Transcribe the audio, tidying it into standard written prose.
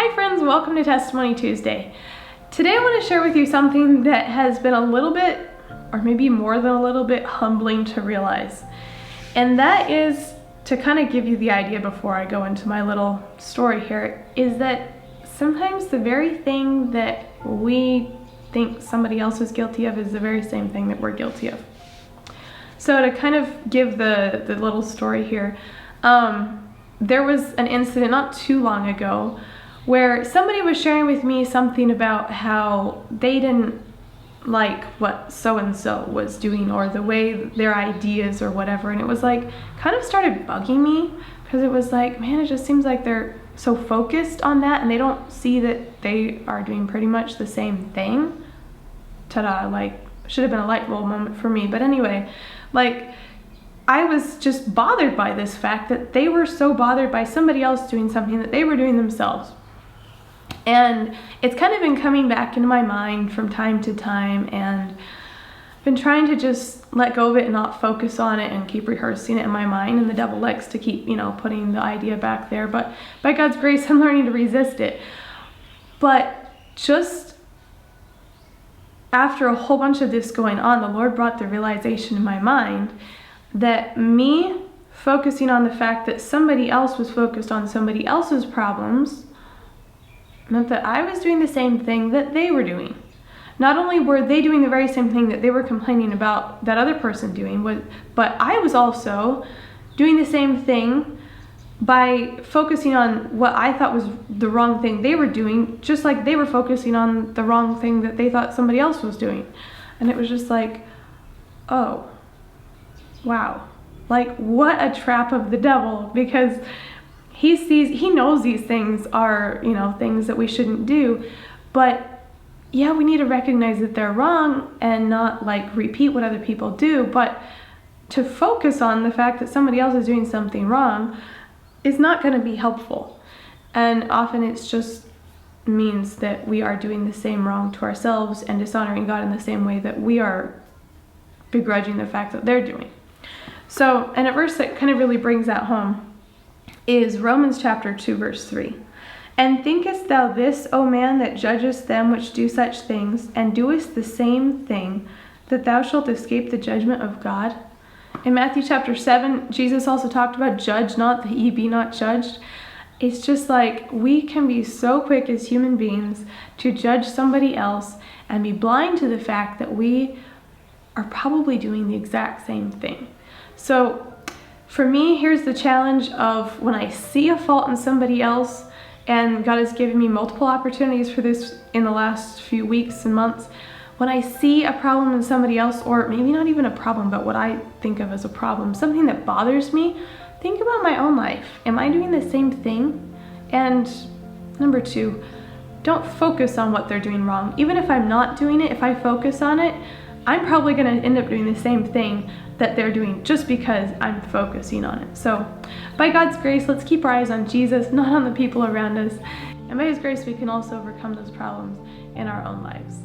Hi friends, welcome to Testimony Tuesday. Today I want to share with you something that has been a little bit, or maybe more than a little bit, humbling to realize. And that is, to kind of give you the idea before I go into my little story here, is that sometimes the very thing that we think somebody else is guilty of is the very same thing that we're guilty of. So to kind of give the little story here, there was an incident not too long ago where somebody was sharing with me something about how they didn't like what so-and-so was doing or the way their ideas or whatever, and it was like kind of started bugging me because it was like, man, it just seems like they're so focused on that and they don't see that they are doing pretty much the same thing. Ta-da, like should have been a light bulb moment for me. But anyway, like I was just bothered by this fact that they were so bothered by somebody else doing something that they were doing themselves. And it's kind of been coming back into my mind from time to time, and I've been trying to just let go of it and not focus on it and keep rehearsing it in my mind, and the devil likes to keep, putting the idea back there, but by God's grace I'm learning to resist it. But just after a whole bunch of this going on, the Lord brought the realization in my mind that me focusing on the fact that somebody else was focused on somebody else's problems meant that I was doing the same thing that they were doing. Not only were they doing the very same thing that they were complaining about that other person doing, but I was also doing the same thing by focusing on what I thought was the wrong thing they were doing, just like they were focusing on the wrong thing that they thought somebody else was doing. And it was just like, oh, wow. Like, what a trap of the devil, because he knows these things are, things that we shouldn't do, but yeah, we need to recognize that they're wrong and not like repeat what other people do, but to focus on the fact that somebody else is doing something wrong is not going to be helpful. And often it's just means that we are doing the same wrong to ourselves and dishonoring God in the same way that we are begrudging the fact that they're doing. So, and a verse that kind of really brings that home is Romans chapter 2, verse 3. And thinkest thou this, O man, that judgest them which do such things, and doest the same thing, that thou shalt escape the judgment of God? In Matthew chapter 7, Jesus also talked about judge not, that ye be not judged. It's just like we can be so quick as human beings to judge somebody else and be blind to the fact that we are probably doing the exact same thing. So for me, here's the challenge of when I see a fault in somebody else, and God has given me multiple opportunities for this in the last few weeks and months. When I see a problem in somebody else, or maybe not even a problem, but what I think of as a problem, something that bothers me, think about my own life. Am I doing the same thing? And number 2, don't focus on what they're doing wrong. Even if I'm not doing it, if I focus on it, I'm probably going to end up doing the same thing that they're doing just because I'm focusing on it. So by God's grace, let's keep our eyes on Jesus, not on the people around us. And by His grace, we can also overcome those problems in our own lives.